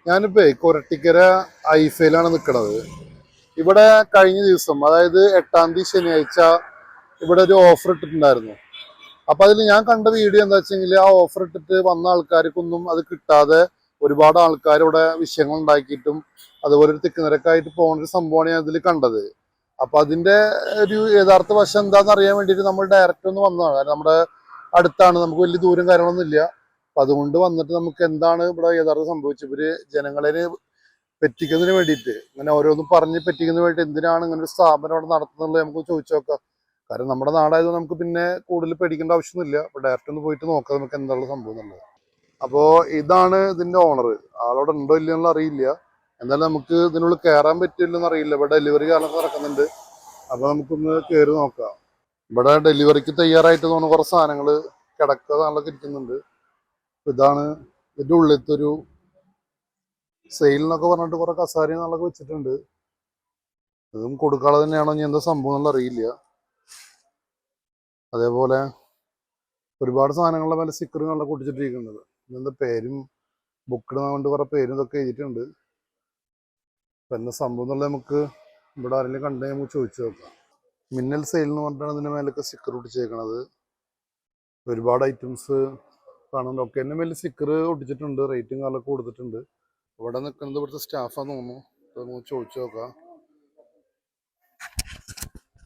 ഞാനിപ്പോ കൊരട്ടിക്കര ഐഫയിലാണ് നിൽക്കുന്നത്. ഇവിടെ കഴിഞ്ഞ ദിവസം, അതായത് 8-ാം തീയതി ശനിയാഴ്ച, ഇവിടെ ഒരു ഓഫർ ഇട്ടിട്ടുണ്ടായിരുന്നു. അപ്പൊ അതിൽ ഞാൻ കണ്ട വീഡിയോ എന്താ വെച്ചെങ്കിൽ, ആ ഓഫർ ഇട്ടിട്ട് വന്ന ആൾക്കാർക്കൊന്നും അത് കിട്ടാതെ ഒരുപാട് ആൾക്കാർ ഇവിടെ വിഷയങ്ങൾ ഉണ്ടാക്കിയിട്ടും അതുപോലെ ഒരു തിക്കുനിരക്കായിട്ട് പോകുന്ന ഒരു സംഭവമാണ് ഞാൻ ഇതിൽ കണ്ടത്. അപ്പൊ അതിന്റെ ഒരു യഥാർത്ഥ വശം എന്താണെന്ന് അറിയാൻ വേണ്ടിയിട്ട് നമ്മൾ ഡയറക്റ്റ് ഒന്ന് വന്നതാണ്. കാരണം നമ്മുടെ അടുത്താണ്, നമുക്ക് വലിയ ദൂരം കാര്യങ്ങളൊന്നും ഇല്ല. അപ്പൊ അതുകൊണ്ട് വന്നിട്ട് നമുക്ക് എന്താണ് ഇവിടെ യഥാർത്ഥം സംഭവിച്ചത്, ഇവര് ജനങ്ങളെ പറ്റിക്കുന്നതിന് വേണ്ടിയിട്ട് ഇങ്ങനെ ഓരോന്നും പറഞ്ഞ് പറ്റിക്കുന്നതിന് വേണ്ടി എന്തിനാണ് ഇങ്ങനെ ഒരു സ്ഥാപനം അവിടെ നടത്തുന്നുള്ളത് നമുക്ക് ചോദിച്ചു നോക്കാം. കാരണം നമ്മുടെ നാടായത് നമുക്ക് പിന്നെ കൂടുതൽ പേടിക്കേണ്ട ആവശ്യമൊന്നുമില്ല. അപ്പൊ ഡയറക്റ്റ് ഒന്ന് പോയിട്ട് നോക്കാം നമുക്ക് എന്താണ് സംഭവം എന്നുള്ളത്. അപ്പോ ഇതാണ് ഇതിന്റെ ഓണർ. ആളോടെ ഉണ്ടോ ഇല്ലയോ എന്നുള്ള അറിയില്ല. എന്തായാലും നമുക്ക് ഇതിനുള്ളിൽ കയറാൻ പറ്റില്ലെന്ന് അറിയില്ല. ഇവിടെ ഡെലിവറി കാലൊക്കെ നടക്കുന്നുണ്ട്. അപ്പൊ നമുക്കൊന്ന് കയറി നോക്കാം. ഇവിടെ ഡെലിവറിക്ക് തയ്യാറായിട്ട് തോന്നുന്ന കുറച്ച് സാധനങ്ങൾ കിടക്കാതൊക്കെ ഇരിക്കുന്നുണ്ട്. ഇതാണ് ഇതിന്റെ ഉള്ളിലത്തെ ഒരു സെയിൽ എന്നൊക്കെ പറഞ്ഞിട്ട് കുറെ കസാരി എന്നുള്ളതൊക്കെ വെച്ചിട്ടുണ്ട്. ഇതും കൊടുക്കാതെ തന്നെയാണോ ഇനി എന്താ സംഭവം എന്നുള്ള അറിയില്ല. അതേപോലെ ഒരുപാട് സാധനങ്ങളുടെ മേലെ സ്റ്റിക്കറുകളൊക്കെ ഒട്ടിച്ചിട്ടിരിക്കുന്നത്. ഇതിന്റെ പേരും ബുക്കിന് കൊണ്ട് കുറെ പേരും ഇതൊക്കെ എഴുതിയിട്ടുണ്ട്. അപ്പൊ എന്താ സംഭവം എന്നുള്ളത് നമുക്ക് ഇവിടെ ആരെങ്കിലും കണ്ടു നമുക്ക് ചോദിച്ചു നോക്കാം. മിന്നൽ സെയിൽ എന്ന് പറഞ്ഞിട്ടാണ് ഇതിന്റെ മേലൊക്കെ സ്റ്റിക്കർ ഒട്ടിച്ചേക്കണത്. ഒരുപാട് ഐറ്റംസ് കാണുന്നുണ്ട്. ഒക്കെ എന്നെ മേലെ സ്റ്റിക്കർ ഒട്ടിച്ചിട്ടുണ്ട്, റേറ്റും കാലൊക്കെ കൊടുത്തിട്ടുണ്ട്. ഇവിടെ നിൽക്കുന്നത് ഇവിടുത്തെ സ്റ്റാഫാന്ന് തോന്നുന്നു. നമുക്ക് ചോദിച്ചു നോക്കാം.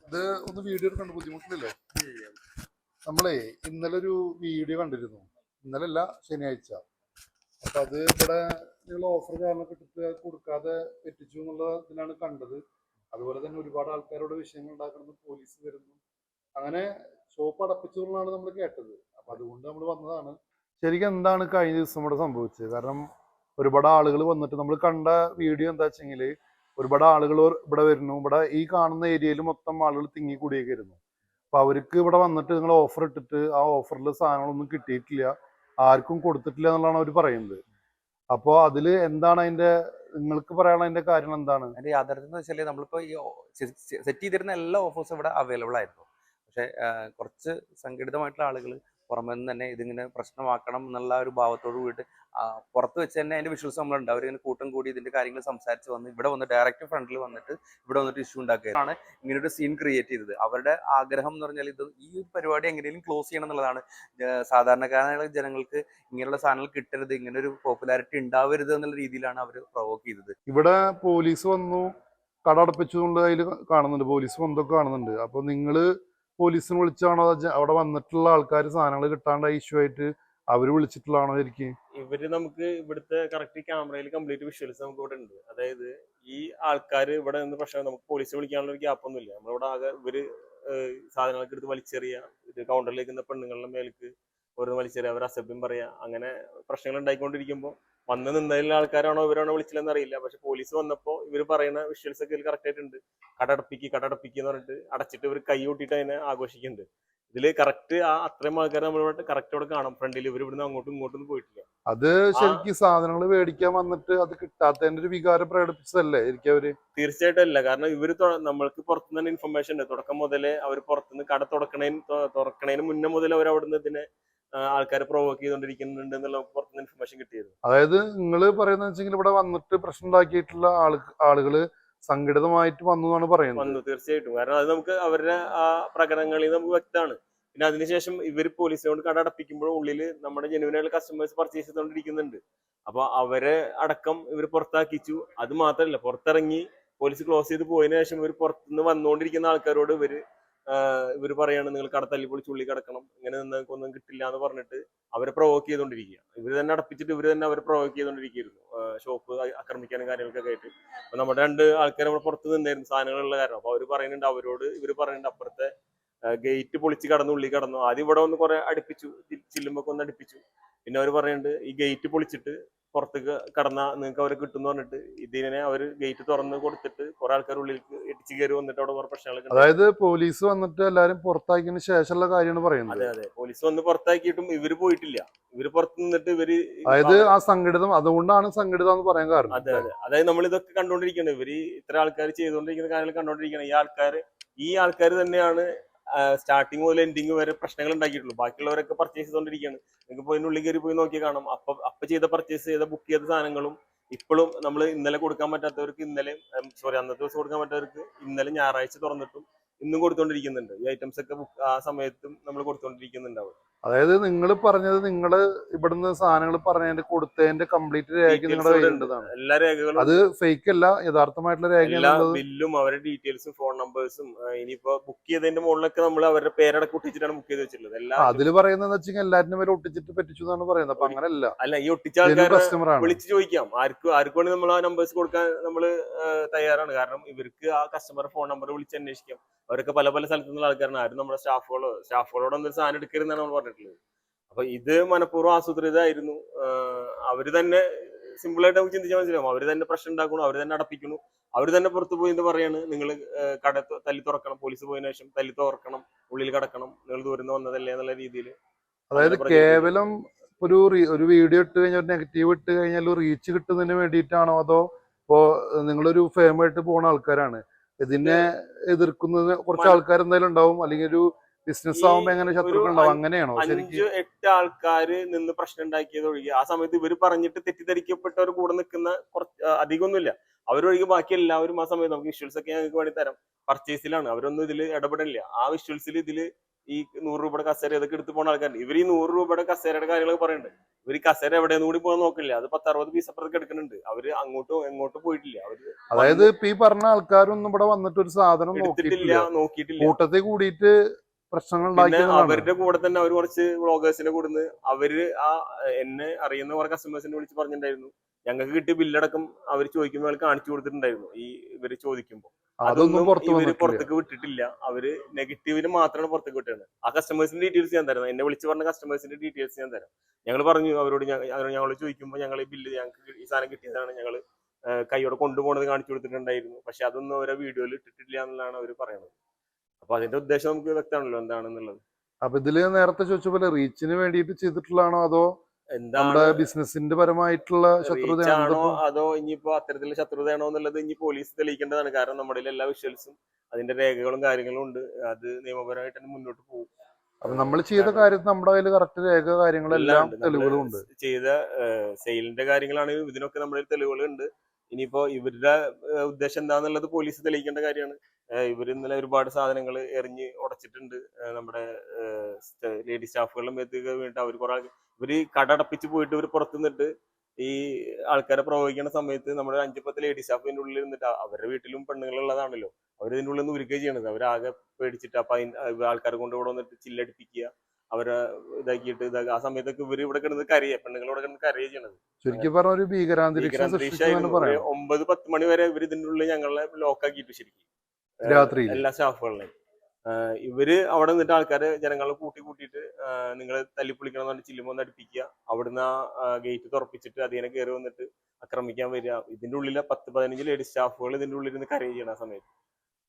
ഇത് ഒന്ന് വീഡിയോ എടുക്കേണ്ട ബുദ്ധിമുട്ടില്ലല്ലോ? നമ്മളെ ഇന്നലെ ഒരു വീഡിയോ കണ്ടിരുന്നു. ഇന്നലെ അല്ല, ശനിയാഴ്ച. അപ്പൊ അത് ഇവിടെ നിങ്ങൾ ഓഫർ കാരണം കിട്ടിട്ട് കൊടുക്കാതെ എത്തിച്ചു എന്നുള്ള ഇതിലാണ് കണ്ടത്. അതുപോലെ തന്നെ ഒരുപാട് ആൾക്കാരോട് വിഷയങ്ങൾ ഉണ്ടാക്കുന്നത് പോലീസ് വരുന്നു, അങ്ങനെ ഷോപ്പ് അടപ്പിച്ചു എന്നാണ് നമ്മൾ കേട്ടത്. അപ്പൊ അതുകൊണ്ട് നമ്മൾ വന്നതാണ്. ശരിക്കും എന്താണ് കഴിഞ്ഞ ദിവസം ഇവിടെ സംഭവിച്ചത്? കാരണം ഒരുപാട് ആളുകൾ വന്നിട്ട് നമ്മൾ കണ്ട വീഡിയോ എന്താ വെച്ചെങ്കിൽ, ഒരുപാട് ആളുകൾ ഇവിടെ വരുന്നു. ഇവിടെ ഈ കാണുന്ന ഏരിയയിൽ മൊത്തം ആളുകൾ തിങ്ങി കൂടിയൊക്കെ ഇരുന്നു. അപ്പൊ അവർക്ക് ഇവിടെ വന്നിട്ട് നിങ്ങൾ ഓഫർ ഇട്ടിട്ട് ആ ഓഫറിൽ സാധനങ്ങളൊന്നും കിട്ടിയിട്ടില്ല, ആർക്കും കൊടുത്തിട്ടില്ല എന്നുള്ളതാണ് അവർ പറയുന്നത്. അപ്പോൾ അതില് എന്താണ് അതിന്റെ, നിങ്ങൾക്ക് പറയാനുള്ള അതിന്റെ കാര്യം എന്താണ്? അതിന്റെ യാഥാർത്ഥ്യം എന്ന് വെച്ചാൽ നമ്മളിപ്പോ ഈ സെറ്റ് ചെയ്തിരുന്ന എല്ലാ ഓഫേഴ്സും ഇവിടെ അവൈലബിൾ ആയിരുന്നു. പക്ഷെ കുറച്ച് സംഘടിതമായിട്ടുള്ള ആളുകൾ പുറമെ നിന്ന് തന്നെ ഇതിങ്ങനെ പ്രശ്നമാക്കണം എന്നുള്ള ഒരു ഭാവത്തോട് കൂടിയിട്ട് പുറത്ത് വെച്ച് തന്നെ അതിന്റെ വിഷ്വൽസ് നമ്മളുണ്ട്. അവരിങ്ങനെ കൂട്ടം കൂടി ഇതിന്റെ കാര്യങ്ങൾ സംസാരിച്ച് വന്ന് ഇവിടെ വന്ന് ഡയറക്റ്റ് ഫ്രണ്ടിൽ വന്നിട്ട് ഇവിടെ വന്നിട്ട് ഇഷ്യൂ ഉണ്ടാക്കുകയാണ്. ഇങ്ങനെ ഒരു സീൻ ക്രിയേറ്റ് ചെയ്തത് അവരുടെ ആഗ്രഹം എന്ന് പറഞ്ഞാൽ ഈ ഒരു പരിപാടി എങ്ങനെയും ക്ലോസ് ചെയ്യണം എന്നുള്ളതാണ്. സാധാരണക്കാരായ ജനങ്ങൾക്ക് ഇങ്ങനെയുള്ള സാധനങ്ങൾ കിട്ടരുത്, ഇങ്ങനെ ഒരു പോപ്പുലാരിറ്റി ഉണ്ടാവരുത് എന്നുള്ള രീതിയിലാണ് അവർ പ്രൊവോക്ക് ചെയ്തത്. ഇവിടെ പോലീസ് വന്നു, കട അടപ്പിച്ചുകൊണ്ട് അതിൽ കാണുന്നുണ്ട്, പോലീസ് വന്നൊക്കെ കാണുന്നുണ്ട്. അപ്പൊ നിങ്ങള് പോലീസിനെ വിളിച്ചാണോ, അവിടെ വന്നിട്ടുള്ള ആൾക്കാർ സാധനങ്ങൾ കിട്ടാണ്ട് ഇഷ്യൂ ആയിട്ട് അവര് വിളിച്ചിട്ടുള്ളതാണോ ശരിക്കും? ഇവര് നമുക്ക് ഇവിടുത്തെ കറക്റ്റ് ക്യാമറയിൽ കംപ്ലീറ്റ് വിഷ്വൽസ് നമുക്ക് ഇവിടെ ഉണ്ട്. അതായത് ഈ ആൾക്കാർ ഇവിടെ നിന്ന് പ്രശ്നം, നമുക്ക് പോലീസിനെ വിളിക്കാനുള്ള ഒരു ഗ്യാപ്പ് ഒന്നുമില്ല. നമ്മളിവിടെ ആകെ ഇവര് സാധനങ്ങളൊക്കെ എടുത്ത് വലിച്ചെറിയ, ഇത് കൗണ്ടറിലേക്ക് നിന്ന പെണ്ണുങ്ങളുടെ മേലേക്ക് ഓരോന്ന് വലിച്ചെറിയ, അവർ അസഭ്യം പറയാ, അങ്ങനെ പ്രശ്നങ്ങൾ ഉണ്ടായിക്കൊണ്ടിരിക്കുമ്പോൾ വന്ന് നിന്നതിലുള്ള ആൾക്കാരാണോ ഇവരാണോ വിളിച്ചില്ലെന്ന് അറിയില്ല. പക്ഷെ പോലീസ് വന്നപ്പോൾ ഇവർ പറയുന്ന വിഷ്വൽസ് ഒക്കെ ഇതിൽ കറക്റ്റ് ആയിട്ടുണ്ട്. കടടപ്പിക്ക് എന്ന് പറഞ്ഞിട്ട് അടച്ചിട്ട് ഇവർ കൈ കൂട്ടിയിട്ട് അതിനെ ആഘോഷിക്കുന്നുണ്ട്. ഇതില് കറക്റ്റ് അത്രയും ആൾക്കാർ നമ്മളിവിടെ കറക്റ്റ് അവിടെ കാണാം ഫ്രണ്ടിൽ. ഇവർ ഇവിടുന്ന് അങ്ങോട്ടും ഇങ്ങോട്ടും പോയിട്ടില്ല. അത് ശരിക്കും സാധനങ്ങൾ മേടിക്കാൻ വന്നിട്ട് അത് കിട്ടാത്തതിന്റെ ഒരു വികാരം പ്രകടിപ്പിച്ചതല്ലേ ശരിക്കും അവര്? തീർച്ചയായിട്ടും അല്ല. കാരണം ഇവര് നമ്മൾക്ക് പുറത്തുനിന്ന് തന്നെ ഇൻഫർമേഷൻ ഉണ്ട്. തുടക്കം മുതലേ അവർ പുറത്തുനിന്ന് കട തുറക്കണേന് മുന്നേ മുതൽ അവർ അവിടുന്ന് ഇതിനെ ആൾക്കാരെ പ്രൊവോക്ക് ചെയ്തുകൊണ്ടിരിക്കുന്നുണ്ട് എന്നുള്ള പുറത്തുനിന്ന് ഇൻഫർമേഷൻ കിട്ടിയിരുന്നു. അതായത് നിങ്ങൾ പറയുന്നത് വെച്ചെങ്കിൽ ഇവിടെ വന്നിട്ട് പ്രശ്നം ഉണ്ടാക്കിയിട്ടുള്ള ആളുകള് സംഘടിതമായിട്ട് വന്നു എന്നാണ് പറയുന്നത്. വന്നു, തീർച്ചയായിട്ടും. കാരണം അത് നമുക്ക് അവരുടെ ആ പ്രകടനങ്ങളിൽ നമുക്ക് വ്യക്തമാണ്. പിന്നെ അതിനുശേഷം ഇവർ പോലീസിനോട് കട അടപ്പിക്കുമ്പോഴും ഉള്ളില് നമ്മുടെ ജെനുവിനായിട്ടുള്ള കസ്റ്റമേഴ്സ് പർച്ചേസ് ചെയ്തുകൊണ്ടിരിക്കുന്നുണ്ട്. അപ്പൊ അവരെ അടക്കം ഇവർ പുറത്താക്കിച്ചു. അത് മാത്രമല്ല, പുറത്തിറങ്ങി പോലീസ് ക്ലോസ് ചെയ്ത് പോയതിനു ശേഷം ഇവർ പുറത്തുനിന്ന് വന്നുകൊണ്ടിരിക്കുന്ന ആൾക്കാരോട് ഇവർ പറയാണ് നിങ്ങൾ കട തല്ലിപ്പൊളിച്ച് ഉള്ളിൽ കിടക്കണം, ഇങ്ങനെ നിങ്ങൾക്ക് ഒന്നും കിട്ടില്ല എന്ന് പറഞ്ഞിട്ട് അവരെ പ്രൊവോക്ക് ചെയ്തുകൊണ്ടിരിക്കുക. ഇവർ തന്നെ അടപ്പിച്ചിട്ട് ഇവർ തന്നെ അവരെ പ്രൊവോക്ക് ചെയ്തുകൊണ്ടിരിക്കുകയായിരുന്നു, ഷോപ്പ് ആക്രമിക്കാനും കാര്യങ്ങളൊക്കെ ആയിട്ട്. അപ്പൊ നമ്മുടെ 2 ആൾക്കാർ നമ്മുടെ പുറത്ത് നിന്നായിരുന്നു സാധനങ്ങളുള്ള കാരണം. അപ്പൊ അവർ പറയുന്നുണ്ട്, അവരോട് ഇവർ പറയുന്നുണ്ട് അപ്പുറത്തെ ഗേറ്റ് പൊളിച്ച് കടന്നു, ഉള്ളിൽ കടന്നു. ആദ്യം ഇവിടെ ഒന്ന് കുറെ അടുപ്പിച്ചു, ചില്ലുമ്പൊക്കെ ഒന്ന് അടുപ്പിച്ചു. പിന്നെ അവർ പറയുന്നുണ്ട് ഈ ഗേറ്റ് പൊളിച്ചിട്ട് പുറത്തേക്ക് കടന്നാ നിങ്ങൾക്ക് അവരെ കിട്ടും പറഞ്ഞിട്ട് ഇതിനെ അവർ ഗേറ്റ് തുറന്ന് കൊടുത്തിട്ട് കുറെ ആൾക്കാർ ഉള്ളിലേക്ക് ഇടിച്ചു കയറി വന്നിട്ട് അവിടെ കുറെ പ്രശ്നങ്ങളൊക്കെ. അതായത് പോലീസ് വന്നിട്ട് എല്ലാരും പുറത്താക്കിയതിനു ശേഷമുള്ള കാര്യമാണ് പറയുന്നത്. അതെ അതെ, പോലീസ് വന്ന് പുറത്താക്കിയിട്ടും ഇവര് പോയിട്ടില്ല. ഇവര് പുറത്ത് നിന്നിട്ട് അതായത് ആ സംഘടിതം, അതുകൊണ്ടാണ് സംഘടിതം എന്ന് പറയാൻ കാരണം. അതെ അതെ, അതായത് നമ്മൾ ഇതൊക്കെ കണ്ടോണ്ടിരിക്കണം. ഇവര് ഇത്ര ആൾക്കാർ ചെയ്തുകൊണ്ടിരിക്കുന്ന കാര്യങ്ങൾ കണ്ടോണ്ടിരിക്കണം. ഈ ആൾക്കാർ തന്നെയാണ് സ്റ്റാർട്ടിങ് മുതൽ എൻഡിങ് വരെ പ്രശ്നങ്ങൾ ഉണ്ടാക്കിയിട്ടുള്ളൂ. ബാക്കിയുള്ളവരൊക്കെ പർച്ചേസ് ചെയ്തുകൊണ്ടിരിക്കുകയാണ്. നിങ്ങൾക്ക് പോയി ഉള്ളിൽ കയറി പോയി നോക്കി കാണാം. അപ്പൊ ചെയ്ത പർച്ചേസ് ചെയ്ത ബുക്ക് ചെയ്ത സാധനങ്ങളും ഇപ്പോഴും നമ്മൾ ഇന്നലെ കൊടുക്കാൻ പറ്റാത്തവർക്ക് ഇന്നലെ, സോറി അന്നത്തെ ദിവസം കൊടുക്കാൻ പറ്റാത്തവർക്ക് ഇന്നലെ ഞായറാഴ്ച തുറന്നിട്ടും ഇന്നും കൊടുത്തോണ്ടിരിക്കുന്നുണ്ട്. ഈ ഐറ്റംസ് ഒക്കെ ആ സമയത്തും നമ്മൾ കൊടുത്തോണ്ടിരിക്കുന്നുണ്ട്. അവിടെ അതായത് നിങ്ങൾ പറഞ്ഞത് നിങ്ങൾ ഇവിടുന്ന് സാധനങ്ങൾ പറഞ്ഞതിന്റെ കൊടുത്തതിന്റെ കംപ്ലീറ്റ് രേഖ ഡീറ്റെയിൽസ് നിങ്ങളുടെ ഇവിടെ ഉണ്ട്. കയ്യിലുള്ളതാണ്. എല്ലാ രേഖകളും അത് ഫേക്ക് അല്ല, യഥാർത്ഥമായിട്ടുള്ള രേഖ എല്ലാ എന്നുള്ളത്. ബില്ലും അവരുടെ ഡീറ്റെയിൽസും ഫോൺ നമ്പേഴ്സും ഇനിയിപ്പോ ബുക്ക് ചെയ്തതിന്റെ മുകളിലൊക്കെ നമ്മൾ അവരുടെ പേരടക്കം ഒട്ടിച്ചിട്ടാണ് ബുക്ക് ചെയ്ത് വെച്ചിട്ടുള്ളത്. എല്ലാ അതിൽ പറയുന്നത് വെച്ചാൽ എല്ലാറ്റിനും പേര് ഒട്ടിച്ചിട്ട് പറ്റിച്ചു എന്നാണ് പറയുന്നത്. അപ്പൊ അങ്ങനെയല്ല, അല്ല, ഈ ഒട്ടിച്ച ആൾക്കാരെ കസ്റ്റമർ ആണ്. വിളിച്ച് ചോദിക്കാം. ആർക്കും വേണ്ടി നമ്മൾ ആ നമ്പേഴ്സ് കൊടുക്കാൻ നമ്മൾ തയ്യാറാണ്. കാരണം ഇവർക്ക് ആ കസ്റ്റമർ ഫോൺ നമ്പർ വിളിച്ച് അന്വേഷിക്കാം. അവരൊക്കെ പല പല സ്ഥലത്തു നിന്നുള്ള ആൾക്കാരാണ്. ആരും നമ്മുടെ സ്റ്റാഫുകളോട് എന്തൊരു സാധനം എടുക്കരുതെന്നാണ് നമ്മൾ പറഞ്ഞിട്ടുള്ളത്. അപ്പൊ ഇത് മനഃപൂർവ്വം ആസൂത്രിതമായിരുന്നു. അവര് തന്നെ സിമ്പിൾ ആയിട്ട് നമുക്ക് ചിന്തിച്ചാൽ മനസ്സിലാവും. അവര് തന്നെ പ്രശ്നം ഉണ്ടാക്കുന്നു, അവര് തന്നെ അടപ്പിക്കുന്നു, അവര് തന്നെ പുറത്തു പോയി എന്ന് പറയാണ്, നിങ്ങൾ കട തല്ലി തുറക്കണം, പോലീസ് പോയതിനു ശേഷം തല്ലി തുറക്കണം, ഉള്ളിൽ കടക്കണം, നിങ്ങൾ ദൂരം വന്നതല്ലേ എന്നുള്ള രീതിയിൽ. അതായത് കേവലം ഒരു വീഡിയോ ഇട്ട് കഴിഞ്ഞാൽ, ഒരു നെഗറ്റീവ് ഇട്ട് കഴിഞ്ഞാൽ റീച്ച് കിട്ടുന്നതിന് വേണ്ടിയിട്ടാണോ, അതോ ഇപ്പോ നിങ്ങളൊരു ഫേമായിട്ട് പോണ ആൾക്കാരാണ്, ഇതിനെ എതിർക്കുന്നത് കുറച്ച് ആൾക്കാർ എന്തായാലും ഉണ്ടാവും, അല്ലെങ്കിൽ ഒരു ബിസിനസ് ആവുമ്പോ എങ്ങനെ ശത്രുക്കൾ ഉണ്ടാവും, അങ്ങനെയാണോ? 5-8 ആൾക്കാര് നിന്ന് പ്രശ്നം ഉണ്ടാക്കിയത് ഒഴികെ ആ സമയത്ത് ഇവർ പറഞ്ഞിട്ട് തെറ്റിദ്ധരിക്കപ്പെട്ടവർ കൂടെ നിൽക്കുന്ന കുറച്ച് അധികമൊന്നുമില്ല. അവരൊഴികെ ബാക്കി എല്ലാവരും ആ സമയത്ത്, നമുക്ക് വിഷ്വൽസ് ഒക്കെ ഞങ്ങൾക്ക് വേണ്ടി തരാം, പർച്ചേസിലാണ്. അവരൊന്നും ഇതിൽ ഇടപെടില്ല. ആ വിഷ്വൽസിൽ ഇതില് ഈ 100 രൂപയുടെ കസേര ഇതൊക്കെ എടുത്ത് പോകുന്ന ആൾക്കാരുണ്ട്. ഇവർ ഈ 100 രൂപയുടെ കസേരയുടെ കാര്യങ്ങളൊക്കെ പറയുന്നുണ്ട്. ഇവർ കസേര എവിടെയെന്ന് കൂടി പോകാൻ നോക്കില്ല. അത് 10-60 പീസ് അപ്പുറത്തേക്ക് എടുക്കുന്നുണ്ട്. അവര് അങ്ങോട്ടും എങ്ങോട്ടും പോയിട്ടില്ല. അവര് അതായത് ഇപ്പൊ ഈ പറഞ്ഞ ആൾക്കാരൊന്നും ഇവിടെ വന്നിട്ട് ഒരു സാധനം നോക്കിയിട്ടില്ല. കൂട്ടത്തിൽ കൂടിയിട്ട് പ്രശ്നങ്ങൾ പിന്നെ അവരുടെ കൂടെ തന്നെ അവർ കുറച്ച് വ്ളോഗേഴ്സിനെ കൊടുന്ന് അവര് എന്നെ അറിയുന്ന കുറെ കസ്റ്റമേഴ്സിനെ വിളിച്ച് പറഞ്ഞിട്ടുണ്ടായിരുന്നു. ഞങ്ങൾക്ക് കിട്ടിയ ബില്ലടക്കം അവർ ചോദിക്കുമ്പോൾ കാണിച്ചു കൊടുത്തിട്ടുണ്ടായിരുന്നു. ഈ ഇവര് ചോദിക്കുമ്പോൾ അതൊന്നും ഇവര് പുറത്തേക്ക് വിട്ടിട്ടില്ല. അവര് നെഗറ്റീവിന് മാത്രമാണ് പുറത്തേക്ക് വിട്ടത്. ആ കസ്റ്റമേഴ്സിന്റെ ഡീറ്റെയിൽസ് ഞാൻ തരാം. എന്നെ വിളിച്ച് പറഞ്ഞ കസ്റ്റമേഴ്സിന്റെ ഡീറ്റെയിൽസ് ഞാൻ തരാം. ഞങ്ങൾ പറഞ്ഞു അവരോട്, ഞങ്ങൾ ചോദിക്കുമ്പോൾ ഞങ്ങൾ ഈ ബില്ല്, ഞങ്ങൾക്ക് ഈ സാധനം കിട്ടിയതാണ്, ഞങ്ങൾ കൈയോടെ കൊണ്ടുപോകുന്നത് കാണിച്ചു കൊടുത്തിട്ടുണ്ടായിരുന്നു. പക്ഷെ അതൊന്നും അവരെ വീഡിയോയിൽ ഇട്ടിട്ടില്ല എന്നുള്ളതാണ് അവർ പറയുന്നത്. അപ്പൊ അതിന്റെ ഉദ്ദേശം നമുക്ക് വ്യക്തമാണല്ലോ എന്താണെന്നുള്ളത്. അപ്പൊ ഇതില് നേരത്തെ ചോദിച്ച പോലെ റീച്ചിന് വേണ്ടിയിട്ട് ചെയ്തിട്ടുള്ളതാണോ, അതോ നമ്മുടെ ബിസിനസിന്റെ പരമായിട്ടുള്ള ശത്രുതയാണോ, അതോ ഇനിയിപ്പോ അത്തരത്തിലുള്ള ശത്രുതയാണോ എന്നുള്ളത് ഇനി പോലീസ് തെളിയിക്കേണ്ടതാണ്. കാരണം നമ്മുടെ എല്ലാ വിഷ്വൽസും അതിന്റെ രേഖകളും കാര്യങ്ങളും ഉണ്ട്. അത് നിയമപരമായിട്ട് തന്നെ മുന്നോട്ട് പോകും. അപ്പൊ നമ്മൾ ചെയ്ത കാര്യത്തിൽ നമ്മുടെ കയ്യിൽ കറക്റ്റ് രേഖ കാര്യങ്ങളെല്ലാം തെളിവുകളും ഉണ്ട്. ചെയ്ത സെയിലിന്റെ കാര്യങ്ങളാണെങ്കിൽ ഇതിനൊക്കെ നമ്മുടെ തെളിവുകളുണ്ട്. ഇനിയിപ്പോ ഇവരുടെ ഉദ്ദേശം എന്താന്നുള്ളത് പോലീസ് തെളിയിക്കേണ്ട കാര്യമാണ്. ഇവർ ഇന്നലെ ഒരുപാട് സാധനങ്ങൾ എറിഞ്ഞ് ഉടച്ചിട്ടുണ്ട്. നമ്മുടെ ലേഡി സ്റ്റാഫുകളുടെ മേത്തേക്ക് വീണിട്ട് അവർ കുറെ ഇവര് കട അടപ്പിച്ച് പോയിട്ട് ഇവർ പുറത്തു നിന്നിട്ട് ഈ ആൾക്കാരെ പ്രവഹിക്കുന്ന സമയത്ത് നമ്മുടെ 5-10 ലേഡി സ്റ്റാഫ് ഇതിന്റെ ഉള്ളിൽ ഇരുന്നിട്ട്, അവരുടെ വീട്ടിലും പെണ്ണുങ്ങളുള്ളതാണല്ലോ, അവർ ഇതിന്റെ ഉള്ളിൽ നിന്ന് ഉരുക്കുകയും ചെയ്യണത്. അവരാകെ പേടിച്ചിട്ട് അപ്പൊ ആൾക്കാരെ കൊണ്ട് ഇവിടെ വന്നിട്ട് ചില്ലടിപ്പിക്കുക, അവരെ ഇതാക്കിയിട്ട് ആ സമയത്തൊക്കെ ഇവര് ഇവിടെ കിടന്ന് കരയുക, പെണ്ണുങ്ങൾ ഇവിടെ കിടന്ന് കരയുക ചെയ്യണത്. ശരിക്കും പറഞ്ഞ ഒരു ഭീകരാന്തരീക്ഷമായിരുന്നു. 9-10 മണി വരെ ഇവർ ഇതിന്റെ ഉള്ളിൽ ഞങ്ങളെ ലോക്കാക്കിയിട്ട് ശരിക്കും രാത്രി എല്ലാ സ്റ്റാഫുകളെയും ഇവര് അവിടെ നിന്നിട്ട് ആൾക്കാരെ ജനങ്ങളെ കൂട്ടിയിട്ട് നിങ്ങൾ തല്ലിപ്പൊളിക്കണം എന്ന് പറഞ്ഞ് ചില്ലുമ്പോൾ അടുപ്പിക്കുക, അവിടുന്ന് ആ ഗേറ്റ് തുറപ്പിച്ചിട്ട് അതിനെ കയറി വന്നിട്ട് ആക്രമിക്കാൻ വരിക. ഇതിന്റെ ഉള്ളിലെ 10-15 ലേഡി സ്റ്റാഫുകൾ ഇതിന്റെ ഉള്ളിൽ നിന്ന് കരയുക ചെയ്യണം. ആ സമയത്ത്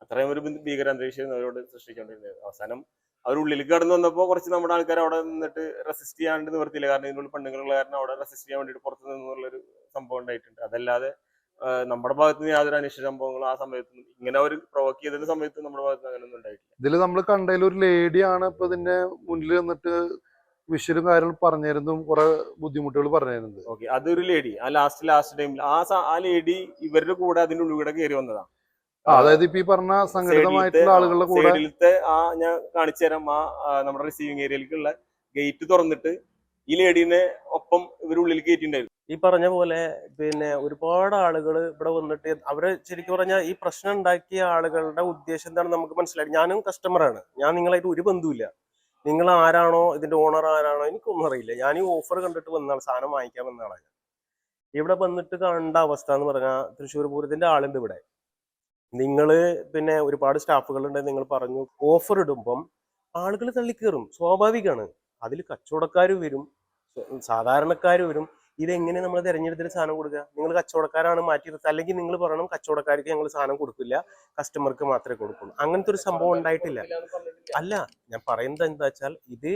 അത്രയും ഒരു ഭീകരാന്തരീക്ഷം അവരോട് സൃഷ്ടിച്ചുകൊണ്ടിരുന്നത്. അവസാനം അവരുള്ളിലേക്ക് കടന്നു വന്നപ്പോൾ കുറച്ച് നമ്മുടെ ആൾക്കാർ അവിടെ നിന്നിട്ട് റെസിസ്റ്റ് ചെയ്യാണ്ട് നിവർത്തിയില്ല. കാരണം ഇതിനുള്ള പെണ്ണുങ്ങളുള്ള കാരണം അവിടെ റെസിസ്റ്റ് ചെയ്യാൻ വേണ്ടിയിട്ട് പുറത്തു നിന്നുള്ളൊരു സംഭവം ഉണ്ടായിട്ടുണ്ട്. അതല്ലാതെ നമ്മുടെ ഭാഗത്ത് നിന്ന് യാതൊരു അനിഷ്ട സംഭവങ്ങളും ആ സമയത്ത് ഇങ്ങനെ അവർ പ്രൊവോക്ക് ചെയ്തതിന്റെ സമയത്ത് നമ്മുടെ ഭാഗത്ത് അങ്ങനെയൊന്നും ഉണ്ടായിട്ടില്ല. ഇതിൽ നമ്മൾ കണ്ടതിൽ ഒരു ലേഡിയാണ് ഇപ്പൊ ഇതിന്റെ മുന്നിൽ വന്നിട്ട് വിഷയം കാര്യങ്ങൾ പറഞ്ഞിരുന്നു, കുറെ ബുദ്ധിമുട്ടുകൾ പറഞ്ഞിരുന്നത്. ഓക്കെ, അതൊരു ലേഡി ആ ലാസ്റ്റ് ടൈമിൽ ആ ലേഡി ഇവരുടെ കൂടെ അതിന്റെ ഉള്ളിൽ കൂടെ കയറി വന്നതാണ്. അതായത് ഇപ്പൊ ഈ പറഞ്ഞ സംഘടിതമായിട്ടുള്ള ആളുകളുടെ കൂടെ ഞാൻ കാണിച്ചു തരാം. നമ്മുടെ റിസീവിംഗ് ഏരിയയിലേക്കുള്ള ഗേറ്റ് തുറന്നിട്ട് ഈ ലേഡീനെ ഒപ്പം ഇവരുള്ളിൽ കയറ്റിണ്ടായിരുന്നു. ഈ പറഞ്ഞ പോലെ പിന്നെ ഒരുപാട് ആളുകൾ ഇവിടെ വന്നിട്ട് അവര് ശരിക്കും പറഞ്ഞാൽ ഈ പ്രശ്നം ഉണ്ടാക്കിയ ആളുകളുടെ ഉദ്ദേശം എന്താണെന്ന് നമുക്ക് മനസ്സിലായി. ഞാനും കസ്റ്റമറാണ്, ഞാൻ നിങ്ങളായിട്ട് ഒരു ബന്ധുവില്ല. നിങ്ങൾ ആരാണോ ഇതിന്റെ ഓണർ ആരാണോ എനിക്കൊന്നും അറിയില്ല. ഞാൻ ഈ ഓഫർ കണ്ടിട്ട് വന്നാൾ, സാധനം വാങ്ങിക്കാൻ വന്ന ആളാണ്. ഇവിടെ വന്നിട്ട് കണ്ട അവസ്ഥ എന്ന് പറഞ്ഞാൽ തൃശ്ശൂർ പൂരത്തിന്റെ ആളുണ്ട് ഇവിടെ. നിങ്ങള് പിന്നെ ഒരുപാട് സ്റ്റാഫുകളുണ്ട്, നിങ്ങൾ പറഞ്ഞു ഓഫർ ഇടുമ്പം ആളുകൾ തള്ളിക്കേറും, സ്വാഭാവികമാണ്. അതിൽ കച്ചവടക്കാർ വരും, സാധാരണക്കാർ വരും. ഇതെങ്ങനെ നമ്മൾ തിരഞ്ഞെടുത്തിട്ട് സാധനം കൊടുക്കുക? നിങ്ങൾ കച്ചവടക്കാരാണ് മാറ്റി നിർത്തുക, അല്ലെങ്കിൽ നിങ്ങൾ പറയണം കച്ചവടക്കാർക്ക് ഞങ്ങൾ സാധനം കൊടുക്കില്ല, കസ്റ്റമർക്ക് മാത്രമേ കൊടുക്കുള്ളൂ. അങ്ങനത്തെ ഒരു സംഭവം ഉണ്ടായിട്ടില്ല. അല്ല, ഞാൻ പറയുന്നത് എന്താ വെച്ചാൽ ഇത്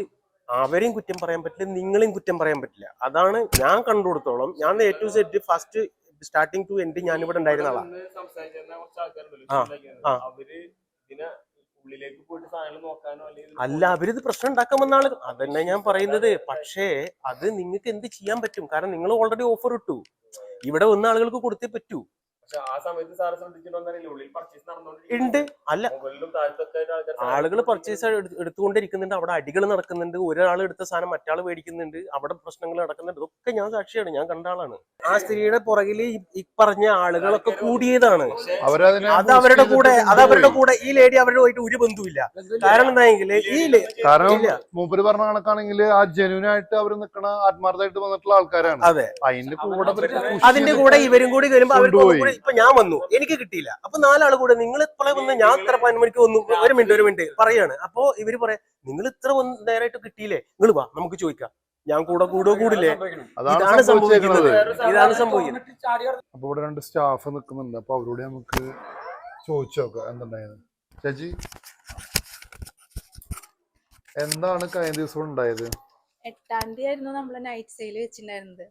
അവരെയും കുറ്റം പറയാൻ പറ്റില്ല, നിങ്ങളെയും കുറ്റം പറയാൻ പറ്റില്ല. അതാണ് ഞാൻ കണ്ടുകൊടുത്തോളം. ഞാൻ A to Z first starting to end ഞാൻ ഇവിടെ ഉണ്ടായിരുന്ന ആളാണ്. ഉള്ളിലേക്ക് പോയിട്ട് സാധനങ്ങൾ നോക്കാനോ അല്ലെങ്കിൽ അല്ല, അവരിത് പ്രശ്നം ഉണ്ടാക്കാൻ വന്ന ആളുകൾ അതന്നെ ഞാൻ പറയുന്നത്. പക്ഷേ അത് നിങ്ങൾക്ക് എന്ത് ചെയ്യാൻ പറ്റും? കാരണം നിങ്ങൾ ഓൾറെഡി ഓഫർ ഇട്ടു, ഇവിടെ വന്ന ആളുകൾക്ക് കൊടുത്തേ പറ്റൂ. പക്ഷെ ആ സമയത്ത് സാറ് ശ്രദ്ധിച്ചിട്ടുണ്ടെന്നറിയില്ല, ഉള്ളിൽ പർച്ചേസ് നടന്നുകൊണ്ടിരിക്കും. ഉണ്ട്, അല്ല മുകളിലും താഴത്തൊക്കെ ആയിട്ട് ആളുകൾ പർച്ചേസ് എടുത്തുകൊണ്ടിരിക്കുന്നുണ്ട്, അവിടെ അടികൾ നടക്കുന്നുണ്ട്, ഒരാൾ എടുത്ത സാധനം മറ്റാൾ മേടിക്കുന്നുണ്ട്, അവിടെ പ്രശ്നങ്ങൾ നടക്കുന്നുണ്ട്. ഇതൊക്കെ ഞാൻ സാക്ഷിയാണ്, ഞാൻ കണ്ട ആളാണ്. ആ സ്ത്രീയുടെ പുറകിൽ ഈ പറഞ്ഞ ആളുകളൊക്കെ കൂടിയതാണ്. അത് അവരുടെ കൂടെ ഈ ലേഡി അവരുടെ പോയിട്ട് ഒരു ബന്ധുവില്ല. കാരണം എന്തായെങ്കിൽ കാരണം മൂപ്പര് പറഞ്ഞ കണക്കാണെങ്കിൽ ആ ജെന്യൂൻ ആയിട്ട് അവർ നിൽക്കണ ആത്മാർത്ഥമായിട്ട് വന്നിട്ടുള്ള ആൾക്കാരാണ്. അതെ, അതിന്റെ കൂടെ ഇവരും കൂടി വരുമ്പോ അവർക്ക് കൂടി ഇപ്പൊ ഞാൻ വന്നു, എനിക്ക് കിട്ടിയില്ല, അപ്പൊ 4 ആൾ കൂടെ നിങ്ങൾ ഇപ്പോഴേ വന്ന് ഞാൻ ഇത്ര 11 മണിക്ക് വന്നു, ഒരു മിനിറ്റ് പറയാണ്. അപ്പൊ ഇവര് പറയാം നിങ്ങൾ ഇത്ര നേരമായിട്ട് കിട്ടിയില്ലേ, നിങ്ങൾ വാ നമുക്ക് ചോദിക്കാം, ഞാൻ കൂടില്ലേ. ഇതാണ് സംഭവിക്കുന്നത്. അപ്പൊ ഇവിടെ 2 സ്റ്റാഫ് നിൽക്കുന്നുണ്ട്, അപ്പൊ അവരോട് നമുക്ക് ചോദിച്ചു നോക്കാം എന്തുണ്ടായത്. ചേച്ചി, എന്താണ് കഴിഞ്ഞ ദിവസം ഉണ്ടായത്? 8-ാം തീയതി ആയിരുന്നു നമ്മള് നൈറ്റ് സെയിൽ വെച്ചിട്ടുണ്ടായിരുന്നത്.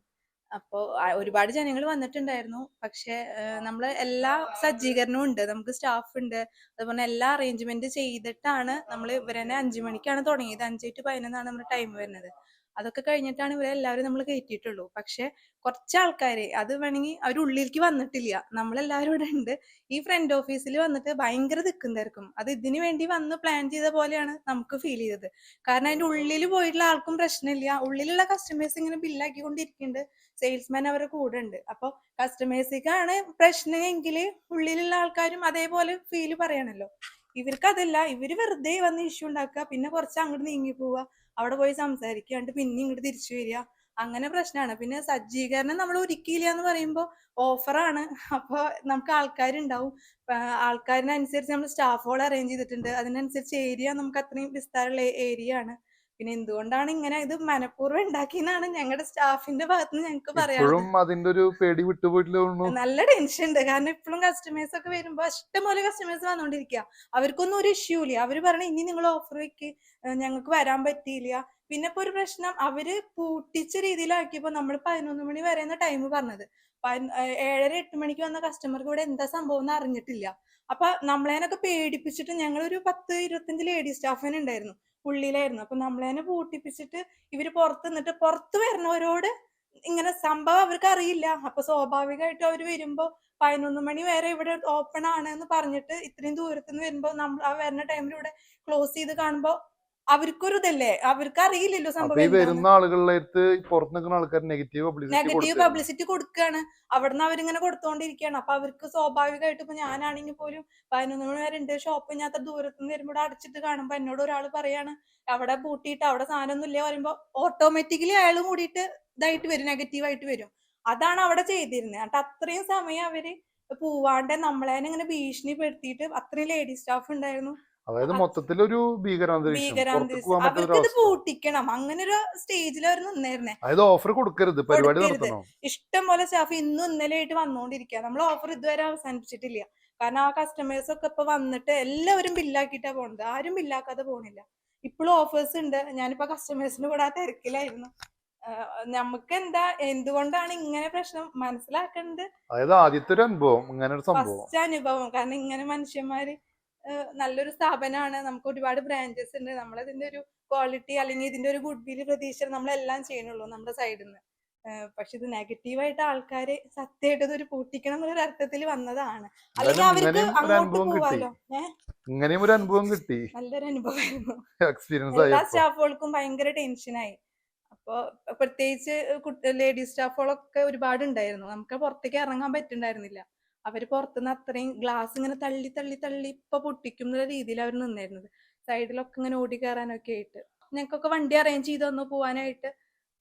അപ്പോൾ ഒരുപാട് ജനങ്ങൾ വന്നിട്ടുണ്ടായിരുന്നു. പക്ഷെ നമ്മള് എല്ലാ സജ്ജീകരണവും ഉണ്ട്, നമുക്ക് സ്റ്റാഫ് ഉണ്ട്, അതുപോലെ എല്ലാ അറേഞ്ച്മെന്റ് ചെയ്തിട്ടാണ് നമ്മൾ ഇവരെന്നെ 5 മണിക്കാണ് തുടങ്ങിയത്. 5 to 11 ആണ് നമ്മുടെ ടൈം വരുന്നത്. അതൊക്കെ കഴിഞ്ഞിട്ടാണ് ഇവരെല്ലാവരും നമ്മൾ കയറ്റിയിട്ടുള്ളൂ. പക്ഷെ കുറച്ച് ആൾക്കാര് അത് വേണമെങ്കിൽ അവരുള്ളിലേക്ക് വന്നിട്ടില്ല. നമ്മളെല്ലാവരും ഇവിടെ ഉണ്ട്. ഈ ഫ്രണ്ട് ഓഫീസിൽ വന്നിട്ട് ഭയങ്കര തിക്കുണ്ടായിരിക്കും. അത് ഇതിനു വേണ്ടി വന്ന് പ്ലാൻ ചെയ്ത പോലെയാണ് നമുക്ക് ഫീൽ ചെയ്തത്. കാരണം അതിന്റെ ഉള്ളിൽ പോയിട്ടുള്ള ആൾക്കും പ്രശ്നമില്ല, ഉള്ളിലുള്ള കസ്റ്റമേഴ്സ് ഇങ്ങനെ ബില്ലാക്കിക്കൊണ്ടിരിക്കുന്നുണ്ട്, സെയിൽസ്മാൻ അവരുടെ കൂടെ ഉണ്ട്. അപ്പോൾ കസ്റ്റമേഴ്സിക്കാണ് പ്രശ്നമെങ്കിൽ ഉള്ളിലുള്ള ആൾക്കാരും അതേപോലെ ഫീല് പറയണല്ലോ. ഇവർക്ക് അതല്ല, ഇവര് വെറുതെ വന്ന് ഇഷ്യൂ ഉണ്ടാക്കുക, പിന്നെ കുറച്ച് അങ്ങോട്ട് നീങ്ങി പോവുക, അവിടെ പോയി സംസാരിക്കാണ്ട് പിന്നെ ഇങ്ങോട്ട് തിരിച്ചു വരിക, അങ്ങനെ പ്രശ്നമാണ്. പിന്നെ സജ്ജീകരണം നമ്മൾ ഒരുക്കിയില്ല എന്ന് പറയുമ്പോൾ ഓഫറാണ്, അപ്പോൾ നമുക്ക് ആൾക്കാരുണ്ടാവും. ആൾക്കാരിനനുസരിച്ച് നമ്മൾ സ്റ്റാഫുകൾ അറേഞ്ച് ചെയ്തിട്ടുണ്ട്, അതിനനുസരിച്ച് ഏരിയ നമുക്ക് അത്രയും വിസ്താരമുള്ള ഏരിയ ആണ്. പിന്നെ എന്തുകൊണ്ടാണ് ഇങ്ങനെ ഇത് മനഃപൂർവ്വം ഉണ്ടാക്കിയെന്നാണ് ഞങ്ങളുടെ സ്റ്റാഫിന്റെ ഭാഗത്ത് നിന്ന് ഞങ്ങൾക്ക് പറയാം. അതിന്റെ ഒരു പേടി വിട്ടുപോയിട്ടില്ല. നല്ല ടെൻഷൻ ഉണ്ട്, കാരണം ഇപ്പോഴും കസ്റ്റമേഴ്സ് ഒക്കെ വരുമ്പോ ഇഷ്ടംപോലെ കസ്റ്റമേഴ്സ് വന്നോണ്ടിരിക്കുക. അവർക്കൊന്നും ഒരു ഇഷ്യൂ ഇല്ല. അവര് പറഞ്ഞ ഇനി നിങ്ങൾ ഓഫർ വെക്ക്, ഞങ്ങൾക്ക് വരാൻ പറ്റിയില്ല. പിന്നെ ഇപ്പൊ ഒരു പ്രശ്നം, അവര് പൂട്ടിച്ച രീതിയിലാക്കിയപ്പോ നമ്മൾ 11 മണി വരെ ടൈം പറഞ്ഞത്. 7-8 മണിക്ക് വന്ന കസ്റ്റമർക്ക് ഇവിടെ എന്താ സംഭവം എന്ന് അറിഞ്ഞിട്ടില്ല. അപ്പൊ നമ്മളേനൊക്കെ പേടിപ്പിച്ചിട്ട് ഞങ്ങളൊരു 10-25 ലേഡി സ്റ്റാഫിന് ഉണ്ടായിരുന്നു, ഉള്ളിലായിരുന്നു. അപ്പൊ നമ്മളേനെ പൂട്ടിപ്പിച്ചിട്ട് ഇവര് പുറത്ത് നിന്നിട്ട് പുറത്ത് വരുന്നവരോട് ഇങ്ങനെ സംഭവം അവർക്ക് അറിയില്ല. അപ്പൊ സ്വാഭാവികമായിട്ടും അവര് വരുമ്പോ 11 മണി വരെ ഇവിടെ ഓപ്പൺ ആണ് എന്ന് പറഞ്ഞിട്ട് ഇത്രയും ദൂരത്തുനിന്ന് വരുമ്പോ നമ്മൾ ആ വരുന്ന ടൈമിൽ ഇവിടെ ക്ലോസ് ചെയ്ത് കാണുമ്പോ അവർക്കൊരു ഇതല്ലേ, അവർക്ക് അറിയില്ലല്ലോ സംഭവം. വരുന്ന ആളുകളുടെ പുറത്ത് നിൽക്കുന്ന ആൾക്കാർ നെഗറ്റീവ് പബ്ലിസിറ്റി കൊടുക്കുകയാണ്, അവിടുന്ന് അവരിങ്ങനെ കൊടുത്തോണ്ടിരിക്കുകയാണ്. അപ്പൊ അവർക്ക് സ്വാഭാവികമായിട്ട് ഇപ്പൊ ഞാനാണെങ്കിൽ പോലും 11 മണി വരെ ഉണ്ട് ഷോപ്പ്, ഞാൻ അത്ര ദൂരത്തുനിന്ന് വരുമ്പോൾ അടച്ചിട്ട് കാണുമ്പോ എന്നോട് ഒരാൾ പറയാണ് അവിടെ പൂട്ടിയിട്ട് അവിടെ സാധനം ഒന്നും ഇല്ല പറയുമ്പോ ഓട്ടോമാറ്റിക്കലി അയാൾ കൂടിയിട്ട് ഇതായിട്ട് വരും, നെഗറ്റീവായിട്ട് വരും. അതാണ് അവിടെ ചെയ്തിരുന്നത്. എന്നിട്ട് അത്രയും സമയം അവര് പോവാണ്ട് നമ്മളേനെ ഇങ്ങനെ ഭീഷണിപ്പെടുത്തിയിട്ട്, അത്രയും ലേഡി സ്റ്റാഫ് ഉണ്ടായിരുന്നു. അതായത് മൊത്തത്തിലൊരു ഭീകരാന്തരീക്ഷം. അവർക്കിത് പൂട്ടിക്കണം, അങ്ങനെ ഒരു സ്റ്റേജിൽ അവർ നിന്നേരുന്നേ. ഓഫർ കൊടുക്കരുത്, പരിപാടി നടത്തണം. ഇഷ്ടം പോലെ സ്റ്റാഫ് ഇന്നും ഇന്നലെ ആയിട്ട് വന്നോണ്ടിരിക്കുക. നമ്മൾ ഓഫർ ഇതുവരെ അവസാനിപ്പിച്ചിട്ടില്ല. കാരണം ആ കസ്റ്റമേഴ്സ് ഒക്കെ ഇപ്പൊ വന്നിട്ട് എല്ലാവരും ബില്ലാക്കിയിട്ടാ പോണത്, ആരും ബില്ലാക്കാതെ പോണില്ല. ഇപ്പോഴും ഓഫേഴ്സ് ഉണ്ട്. ഞാനിപ്പോ കസ്റ്റമേഴ്സിന്റെ കൂടെ ആ തിരക്കിലായിരുന്നു. നമുക്ക് എന്താ, എന്തുകൊണ്ടാണ് ഇങ്ങനെ പ്രശ്നം മനസ്സിലാക്കേണ്ടത്. അതായത് ആദ്യത്തെ ഒരു അനുഭവം, ഫസ്റ്റ് അനുഭവം. കാരണം ഇങ്ങനെ മനുഷ്യന്മാര്, നല്ലൊരു സ്ഥാപനമാണ്, നമുക്ക് ഒരുപാട് ബ്രാഞ്ചസ് ഉണ്ട്, നമ്മളതിന്റെ ഒരു ക്വാളിറ്റി അല്ലെങ്കിൽ ഇതിന്റെ ഒരു ഗുഡ് വിൽ പ്രതീക്ഷ നമ്മളെല്ലാം ചെയ്യണുള്ളൂ നമ്മുടെ സൈഡിൽ നിന്ന്. പക്ഷെ ഇത് നെഗറ്റീവായിട്ട് ആൾക്കാര് സത്യമായിട്ട് ഇതൊരു പൂട്ടിക്കണം എന്നൊരു അർത്ഥത്തിൽ വന്നതാണ്. അല്ലെങ്കിൽ അവർക്ക് അങ്ങോട്ട് പോവാലോ. ഇങ്ങനെയും ഒരു അനുഭവം കിട്ടി, നല്ലൊരു അനുഭവമായിരുന്നു. എല്ലാ സ്റ്റാഫുകൾക്കും ഭയങ്കര ടെൻഷനായി. അപ്പൊ പ്രത്യേകിച്ച് ലേഡി സ്റ്റാഫുകളൊക്കെ ഒരുപാട് ഉണ്ടായിരുന്നു, നമുക്ക് പുറത്തേക്ക് ഇറങ്ങാൻ പറ്റുന്നുണ്ടായിരുന്നില്ല. അവര് പുറത്തുനിന്ന് അത്രയും ഗ്ലാസ് ഇങ്ങനെ തള്ളി തള്ളി തള്ളി ഇപ്പൊ പൊട്ടിക്കും എന്നുള്ള രീതിയിൽ അവർ നിന്നായിരുന്നത്. സൈഡിലൊക്കെ ഇങ്ങനെ ഓടി കയറാനൊക്കെ ആയിട്ട് ഞങ്ങൾക്കൊക്കെ വണ്ടി അറേഞ്ച് ചെയ്ത് തന്നു പോവാനായിട്ട്.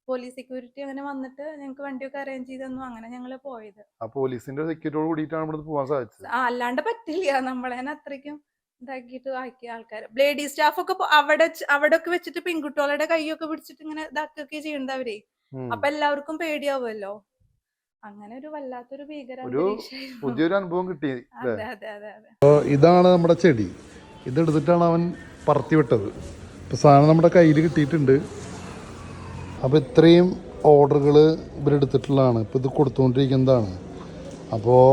പോലീസ് സെക്യൂരിറ്റി അങ്ങനെ വന്നിട്ട് ഞങ്ങൾക്ക് വണ്ടിയൊക്കെ അറേഞ്ച് ചെയ്ത് തന്നു. അങ്ങനെ ഞങ്ങള് പോയത്. പോലീസിന്റെ സെക്യൂരിറ്റിയോട് കൂടിയിട്ടാണ് പോകാൻ സാധിച്ചത്. അല്ലാണ്ട് പറ്റില്ല, നമ്മളേനെ അത്രയ്ക്കും ഇതാക്കിയിട്ട് ആക്കിയ ആൾക്കാർ. ലേഡി സ്റ്റാഫ് ഒക്കെ അവിടെ ഒക്കെ വെച്ചിട്ട് പെൺകുട്ടികളുടെ കൈയൊക്കെ പിടിച്ചിട്ട് ഇങ്ങനെ ഇതാക്കുകയൊക്കെ ചെയ്യണ്ട അവരെ. അപ്പൊ എല്ലാവർക്കും പേടിയാവുമല്ലോ. അങ്ങനെ ഒരു വല്ലാത്തൊരു പുതിയൊരു അനുഭവം കിട്ടി. അതെ അതെ അതെ അതെ. ഇതാണ് നമ്മുടെ ചെടി, ഇതെടുത്തിട്ടാണ് അവൻ പറത്തി വിട്ടത്. ഇപ്പൊ സാധനം നമ്മുടെ കയ്യിൽ കിട്ടിയിട്ടുണ്ട്. അപ്പോൾ ഇത്രയും ഓർഡറുകൾ ഇവരെടുത്തിട്ടുള്ളതാണ്, ഇപ്പോൾ ഇത് കൊടുത്തുകൊണ്ടിരിക്കുന്നതാണ്. അപ്പോൾ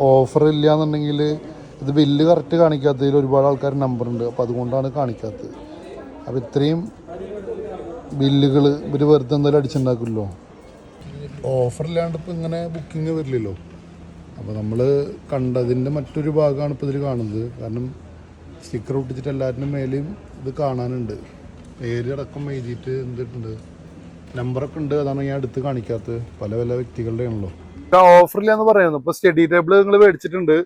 ഓഫർ ഇല്ല എന്നുണ്ടെങ്കിൽ ഇത് ബില്ല് കറക്റ്റ് കാണിക്കാത്തതിൽ ഒരുപാട് ആൾക്കാർ നമ്പറുണ്ട്. അപ്പോൾ അതുകൊണ്ടാണ് കാണിക്കാത്തത്. അപ്പോൾ ഇത്രയും ബില്ലുകൾ ഇവർ വെറുതെ എന്തായാലും അടിച്ചുണ്ടാക്കില്ലല്ലോ. ഓഫറില്ലാണ്ട് ഇപ്പോൾ ഇങ്ങനെ ബുക്കിംഗ് വരില്ലല്ലോ. അപ്പോൾ നമ്മൾ കണ്ടതിൻ്റെ മറ്റൊരു ഭാഗമാണ് ഇപ്പോൾ ഇതിൽ കാണുന്നത്. കാരണം സ്റ്റിക്കർ ഒട്ടിച്ചിട്ട് എല്ലാവരുടെ മേലെയും ഇത് കാണാനുണ്ട്. പേര് അടക്കം എഴുതിയിട്ട് എന്തിട്ടുണ്ട്, നമ്പറൊക്കെ ഉണ്ട്. അതാണ് ഞാൻ അടുത്ത് കാണിക്കാത്തത്. പല പല വ്യക്തികളുടെ ആണല്ലോ. ഓഫറില്ലാന്ന് പറയുന്നു. ഇപ്പൊ സ്റ്റഡി ടേബിൾ നിങ്ങൾ മേടിച്ചിട്ടുണ്ട്.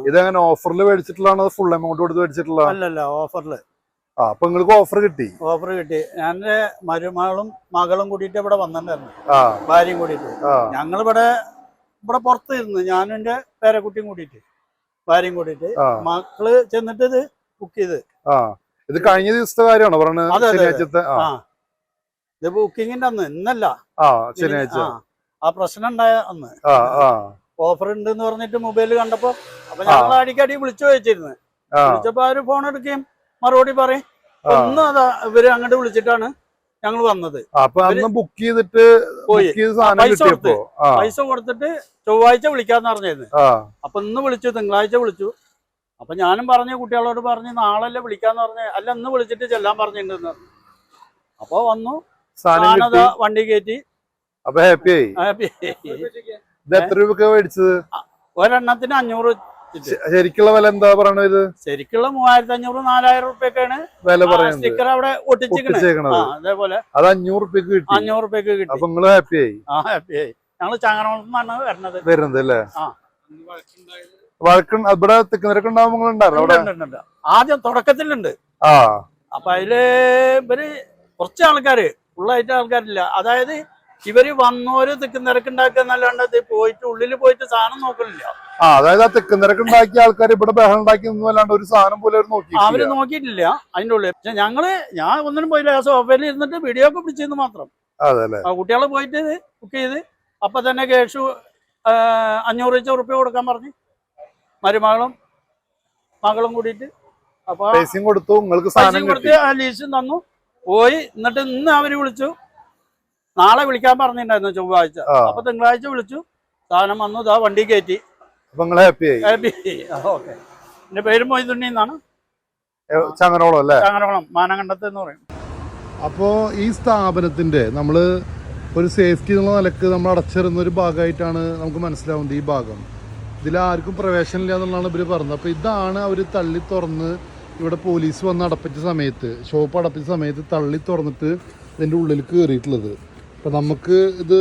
ഇതങ്ങനെ ഓഫറിൽ മേടിച്ചിട്ടുള്ളതാണോ ഫുൾ എമൗണ്ട് കൊടുത്ത് മേടിച്ചിട്ടുള്ള? അല്ലല്ല, ഓഫറിൽ. അപ്പൊ നിങ്ങൾക്ക് ഓഫർ കിട്ടി? ഓഫർ കിട്ടി. എന്റെ മരുമകളും മകളും കൂടിയിട്ട് ഇവിടെ വന്നിട്ടുണ്ടായിരുന്നു, ഭാര്യയും കൂടിയിട്ട്. ഞങ്ങളിവിടെ പുറത്ത് ഇരുന്ന്, ഞാനും എന്റെ പേരക്കുട്ടിയും കൂടിയിട്ട്, ഭാര്യയും കൂടിയിട്ട്. മക്കള് ചെന്നിട്ട് ഇത് ബുക്ക് ചെയ്ത്. ഇത് കഴിഞ്ഞ ദിവസത്തെ കാര്യമാണോ പറഞ്ഞത്? ഇത് ബുക്കിങ്ങിന്റെ അന്ന്, ഇന്നല്ല, ശനിയാഴ്ച. ആ പ്രശ്നം ഉണ്ടായ അന്ന് ഓഫർ ഉണ്ട് എന്ന് പറഞ്ഞിട്ട് മൊബൈൽ കണ്ടപ്പോ, അപ്പൊ ഞങ്ങൾ അടിക്കടി വിളിച്ചു ചോദിച്ചിരുന്നു. വിളിച്ചപ്പോ അവര് ഫോൺ എടുക്കുകയും മറുപടി പറയും. ഒന്നും അതാ ഇവര് അങ്ങോട്ട് വിളിച്ചിട്ടാണ് ഞങ്ങൾ വന്നത്. ബുക്ക് ചെയ്തിട്ട് പോയി പൈസ കൊടുത്തിട്ട് ചൊവ്വാഴ്ച വിളിക്കാന്ന് പറഞ്ഞിരുന്നു. അപ്പൊ ഇന്ന് വിളിച്ചു, തിങ്കളാഴ്ച വിളിച്ചു. അപ്പൊ ഞാനും പറഞ്ഞു, കുട്ടികളോട് പറഞ്ഞു നാളല്ലേ വിളിക്കാന്ന് പറഞ്ഞ. അല്ല, ഇന്ന് വിളിച്ചിട്ട് ചെല്ലാൻ പറഞ്ഞിട്ടുണ്ടെന്ന്. അപ്പൊ വന്നു, ഞാനതാ വണ്ടി കയറ്റി. അപ്പൊ ഹാപ്പി ആയി. എത്ര രൂപ മേടിച്ചത്? ഒരെണ്ണത്തിന് 500. ശരിക്കുള്ള വില എന്താ പറയണത്? ശരിക്കുള്ള 3500 4000 റുപ്യൊക്കെയാണ് വില പറയുന്നത്. സ്റ്റിക്കർ അവിടെ ഒട്ടിച്ചിരിക്കണത്. അതേപോലെ അത് 500 റുപ്യക്ക് കിട്ടി. 500 റുപ്യക്ക് കിട്ടി. അപ്പൊ നിങ്ങള് ഹാപ്പി ആയി? ഹാപ്പി ആയി. ഞങ്ങള് ചങ്ങനാകുളത്തുനിന്നാണ് വരുന്നത് അല്ലേ? ഇവിടെ തിക്കുന്നരൊക്കെ ഉണ്ടാവുമ്പോ ആദ്യം തുടക്കത്തിലുണ്ട്. അപ്പൊ അതില് ഇവര് കുറച്ച് ആൾക്കാര്, ഫുള്ളായിട്ട് ആൾക്കാരില്ല. അതായത് ഇവര് വന്നോര് തിക്കുന്നിരക്കുണ്ടാക്കുന്നല്ലാണ്ട് പോയിട്ട് ഉള്ളിൽ പോയിട്ട് സാധനം നോക്കലില്ല. അതായത് ആ തിക്കുന്നിരക്കുണ്ടാക്കിയ ആൾക്കാർ ഇവിടെ ബഹളം ഉണ്ടാക്കി ഒന്നുമല്ലാണ്ട് ഒരു സാധനം പോലെ അവര് നോക്കിയിട്ടില്ല അതിന്റെ ഉള്ളിൽ. പക്ഷെ ഞാൻ ഒന്നിനും പോയില്ല. സോഫയിൽ ഇരുന്നിട്ട് വീഡിയോ ഒക്കെ പിടിച്ചെന്ന് മാത്രം. കുട്ടികളെ പോയിട്ട് ബുക്ക് ചെയ്ത് അപ്പൊ തന്നെ ക്യാഷ് 500 റുപ്യ കൊടുക്കാൻ പറഞ്ഞു, മരുമകളും മകളും കൂടിയിട്ട്. അപ്പൊ പൈസയും കൊടുത്ത് ആ ലീസും തന്നു, പോയി. എന്നിട്ട് ഇന്ന് അവര് വിളിച്ചു, നാളെ വിളിക്കാൻ പറഞ്ഞിട്ടുണ്ടായിരുന്നു ചൊവ്വാഴ്ച. അപ്പൊ തിങ്കളാഴ്ച വിളിച്ചു, സാധനം വന്നു, ഇതാ വണ്ടി കയറ്റി. ഓക്കെ. എന്റെ പേര് മൊയ്തുണ്ണി എന്നാണ്. ചങ്ങനാകുളം മാനകണ്ടത്ത് എന്ന് പറയും. അപ്പോ ഈ സ്ഥാപനത്തിന്റെ നമ്മള് ഒരു സേഫ്റ്റി എന്നുള്ള നിലക്ക് നമ്മൾ അടച്ചിരുന്ന ഒരു ഭാഗമായിട്ടാണ് നമുക്ക് മനസ്സിലാവുന്നത് ഈ ഭാഗം. ഇതിലാർക്കും പ്രവേശനമില്ല എന്നുള്ളതാണ് ഇവര് പറഞ്ഞത്. അപ്പൊ ഇതാണ് അവര് തള്ളി തുറന്ന് ഇവിടെ പോലീസ് വന്ന് അടപ്പിച്ച സമയത്ത്, ഷോപ്പ് അടപ്പിച്ച സമയത്ത് തള്ളി തുറന്നിട്ട് ഇതിന്റെ ഉള്ളിൽ കയറിയിട്ടുള്ളത്. അപ്പം നമുക്ക് ഇത്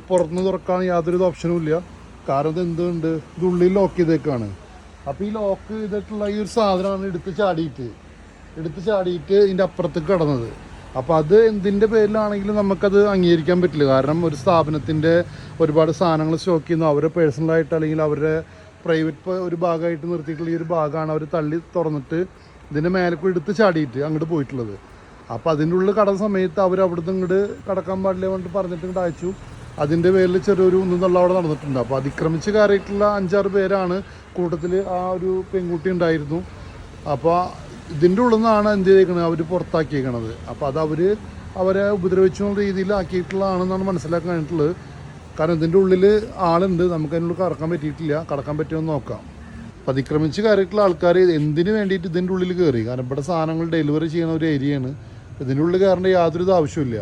പുറത്തുനിന്ന് തുറക്കാൻ യാതൊരു ഓപ്ഷനും ഇല്ല. കാരണം ഇത് എന്തുണ്ട്, ഇത് ഉള്ളിൽ ലോക്ക് ചെയ്തേക്കാണ്. അപ്പോൾ ഈ ലോക്ക് ചെയ്തിട്ടുള്ള ഈ ഒരു സാധനമാണ് എടുത്ത് ചാടിയിട്ട് ഇതിൻ്റെ അപ്പുറത്തേക്ക് കടന്നത്. അപ്പോൾ അത് എന്തിൻ്റെ പേരിലാണെങ്കിലും നമുക്കത് അംഗീകരിക്കാൻ പറ്റില്ല. കാരണം ഒരു സ്ഥാപനത്തിൻ്റെ ഒരുപാട് സാധനങ്ങൾ സ്റ്റോക്ക് ചെയ്യുന്നു, അവരുടെ പേഴ്സണലായിട്ട് അല്ലെങ്കിൽ അവരുടെ പ്രൈവറ്റ് ഒരു ഭാഗമായിട്ട് നിർത്തിയിട്ടുള്ള ഈ ഒരു ഭാഗമാണ് അവർ തള്ളി തുറന്നിട്ട് ഇതിൻ്റെ മേലേക്ക് എടുത്ത് ചാടിയിട്ട് അങ്ങോട്ട് പോയിട്ടുള്ളത്. അപ്പോൾ അതിൻ്റെ ഉള്ളിൽ കടന്ന സമയത്ത് അവർ അവിടുന്ന് ഇങ്ങോട്ട് കടക്കാൻ പാടില്ല കൊണ്ട് പറഞ്ഞിട്ട് ഇങ്ങോട്ട് അയച്ചു. അതിൻ്റെ പേരിൽ ചെറിയൊരു ഒന്നും അവിടെ നടന്നിട്ടുണ്ട്. അപ്പോൾ അതിക്രമിച്ച് കയറിയിട്ടുള്ള 5-6 പേരാണ്. കൂട്ടത്തിൽ ആ ഒരു പെൺകുട്ടി ഉണ്ടായിരുന്നു. അപ്പോൾ ഇതിൻ്റെ ഉള്ളിൽ നിന്നാണ് എന്ത് ചെയ്തേക്കണത്, അവർ പുറത്താക്കിയേക്കണത്. അപ്പോൾ അത് അവരെ ഉപദ്രവിച്ചുള്ള രീതിയിൽ ആക്കിയിട്ടുള്ളതാണെന്നാണ് മനസ്സിലാക്കാൻ കഴിഞ്ഞിട്ടുള്ളത്. കാരണം ഇതിൻ്റെ ഉള്ളിൽ ആളുണ്ട്, നമുക്ക് അതിനുള്ളിൽ കടക്കാൻ പറ്റിയിട്ടില്ല. കടക്കാൻ പറ്റുമെന്ന് നോക്കാം. അപ്പോൾ അതിക്രമിച്ച് കയറിയിട്ടുള്ള ആൾക്കാർ എന്തിനു വേണ്ടിയിട്ട് ഇതിൻ്റെ ഉള്ളിൽ കയറി? കാരണം ഇവിടെ സാധനങ്ങൾ ഡെലിവറി ചെയ്യുന്ന ഒരു ഏരിയയാണ്. ഇതിൻ്റെ ഉള്ളിൽ കയറേണ്ട യാതൊരു ആവശ്യമില്ല.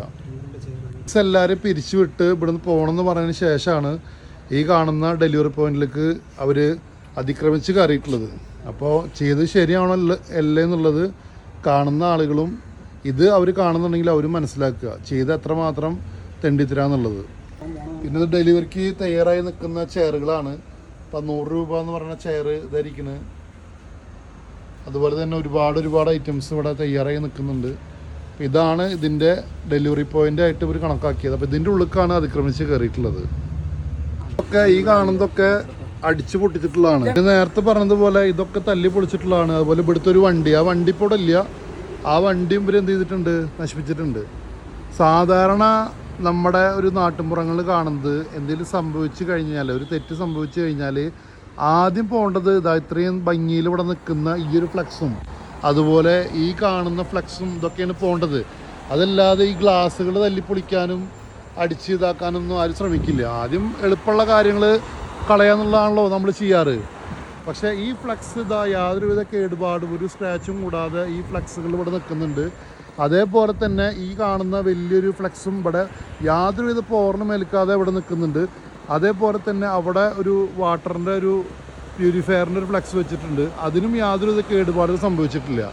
എല്ലാവരും പിരിച്ചുവിട്ട് ഇവിടുന്ന് പോകണമെന്ന് പറഞ്ഞതിന് ശേഷമാണ് ഈ കാണുന്ന ഡെലിവറി പോയിന്റിലേക്ക് അവർ അതിക്രമിച്ച് കയറിയിട്ടുള്ളത്. അപ്പോൾ ചെയ്തത് ശരിയാണോ അല്ലേ എന്നുള്ളത് കാണുന്ന ആളുകളും ഇത് അവർ കാണുന്നുണ്ടെങ്കിൽ അവർ മനസ്സിലാക്കുക ചെയ്ത് എത്രമാത്രം തെണ്ടിത്തരാന്നുള്ളത്. പിന്നെ ഇത് ഡെലിവറിക്ക് തയ്യാറായി നിൽക്കുന്ന ചെയറുകളാണ്. 100 രൂപ എന്ന് പറയുന്ന ചെയർ ധരിക്കുന്നത്. അതുപോലെ തന്നെ ഒരുപാട് ഐറ്റംസ് ഇവിടെ തയ്യാറായി നിൽക്കുന്നുണ്ട്. ഇതാണ് ഇതിൻ്റെ ഡെലിവറി പോയിന്റ് ആയിട്ട് ഇവർ കണക്കാക്കിയത്. അപ്പോൾ ഇതിൻ്റെ ഉള്ളിലേക്കാണ് അതിക്രമിച്ച് കയറിയിട്ടുള്ളത്. ഇതൊക്കെ ഈ കാണുന്നതൊക്കെ അടിച്ചു പൊട്ടിച്ചിട്ടുള്ളതാണ്. നേരത്തെ പറഞ്ഞതുപോലെ ഇതൊക്കെ തല്ലി പൊളിച്ചിട്ടുള്ളതാണ്. അതുപോലെ ഇവിടുത്തെ ഒരു വണ്ടി, ആ വണ്ടി ഇപ്പോൾ ഇവിടെ ഇല്ല. ആ വണ്ടിയും ഇവർ എന്ത് ചെയ്തിട്ടുണ്ട്, നശിപ്പിച്ചിട്ടുണ്ട്. സാധാരണ നമ്മുടെ ഒരു നാട്ടിൻപുറങ്ങളിൽ കാണുന്നത് എന്തെങ്കിലും സംഭവിച്ചു കഴിഞ്ഞാൽ, ഒരു തെറ്റ് സംഭവിച്ചു കഴിഞ്ഞാൽ ആദ്യം പോകേണ്ടത് ഇത്രയും ഭംഗിയിൽ ഇവിടെ നിൽക്കുന്ന ഈ ഒരു ഫ്ലക്സും അതുപോലെ ഈ കാണുന്ന ഫ്ലക്സും ഇതൊക്കെയാണ് പോകേണ്ടത്. അതല്ലാതെ ഈ ഗ്ലാസ്സുകൾ തല്ലിപ്പൊളിക്കാനും അടിച്ച് ഇതാക്കാനൊന്നും ആരും ശ്രമിക്കില്ല. ആദ്യം എളുപ്പമുള്ള കാര്യങ്ങൾ കളയാന്നുള്ളതാണല്ലോ നമ്മൾ ചെയ്യാറ്. പക്ഷേ ഈ ഫ്ലക്സ് ഇതാ യാതൊരുവിധ കേടുപാടും ഒരു സ്ക്രാച്ചും കൂടാതെ ഈ ഫ്ലക്സുകൾ ഇവിടെ നിൽക്കുന്നുണ്ട്. അതേപോലെ തന്നെ ഈ കാണുന്ന വലിയൊരു ഫ്ലക്സും ഇവിടെ യാതൊരുവിധ പോർണം ഏൽക്കാതെ ഇവിടെ നിൽക്കുന്നുണ്ട്. അതേപോലെ തന്നെ അവിടെ ഒരു വാട്ടറിൻ്റെ ഒരു പ്യൂരിഫയറിൻ്റെ ഒരു ഫ്ലക്സ് വെച്ചിട്ടുണ്ട്. അതിനും യാതൊരുവിധ കേടുപാടും സംഭവിച്ചിട്ടില്ല.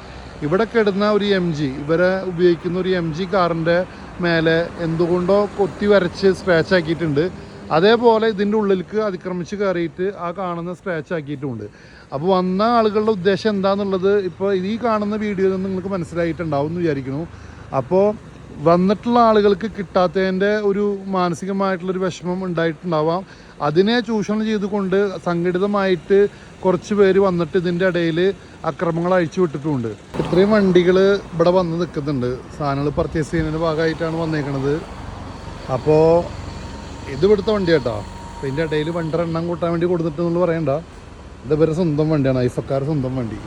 ഇവിടെ കിടന്ന ഒരു MG, ഇവരെ ഉപയോഗിക്കുന്ന ഒരു MG കാറിൻ്റെ മേലെ എന്തുകൊണ്ടോ കൊത്തി വരച്ച് സ്ക്രാച്ച് ആക്കിയിട്ടുണ്ട്. അതേപോലെ ഇതിൻ്റെ ഉള്ളിലേക്ക് അതിക്രമിച്ച് കയറിയിട്ട് ആ കാണുന്ന സ്ക്രാച്ച് ആക്കിയിട്ടുമുണ്ട്. അപ്പോൾ വന്ന ആളുകളുടെ ഉദ്ദേശം എന്താണെന്നുള്ളത് ഇപ്പോൾ ഈ കാണുന്ന വീഡിയോയിൽ നിന്ന് നിങ്ങൾക്ക് മനസ്സിലായിട്ടുണ്ടാവും എന്ന് വിചാരിക്കുന്നു. അപ്പോൾ വന്നിട്ടുള്ള ആളുകൾക്ക് കിട്ടാത്തതിൻ്റെ ഒരു മാനസികമായിട്ടുള്ളൊരു വിഷമം ഉണ്ടായിട്ടുണ്ടാവാം. അതിനെ ചൂഷണം ചെയ്തുകൊണ്ട് സംഘടിതമായിട്ട് കുറച്ച് പേര് വന്നിട്ട് ഇതിൻ്റെ ഇടയിൽ അക്രമങ്ങൾ അഴിച്ചു വിട്ടിട്ടുമുണ്ട്. ഇത്രയും വണ്ടികൾ ഇവിടെ വന്ന് നിൽക്കുന്നുണ്ട്. സാധനങ്ങൾ പർച്ചേസ് ചെയ്യുന്നതിൻ്റെ ഭാഗമായിട്ടാണ് വന്നേക്കണത്. അപ്പോൾ ഇത് ഇവിടുത്തെ വണ്ടി കേട്ടോ. അപ്പോൾ ഇതിൻ്റെ ഇടയിൽ വണ്ടിയുടെ എണ്ണം കൂട്ടാൻ വേണ്ടി കൊടുത്തിട്ടെന്നുള്ള പറയണ്ട. ഇത് ഇവരുടെ സ്വന്തം വണ്ടിയാണ്, ഐഫക്കാരുടെ സ്വന്തം വണ്ടി.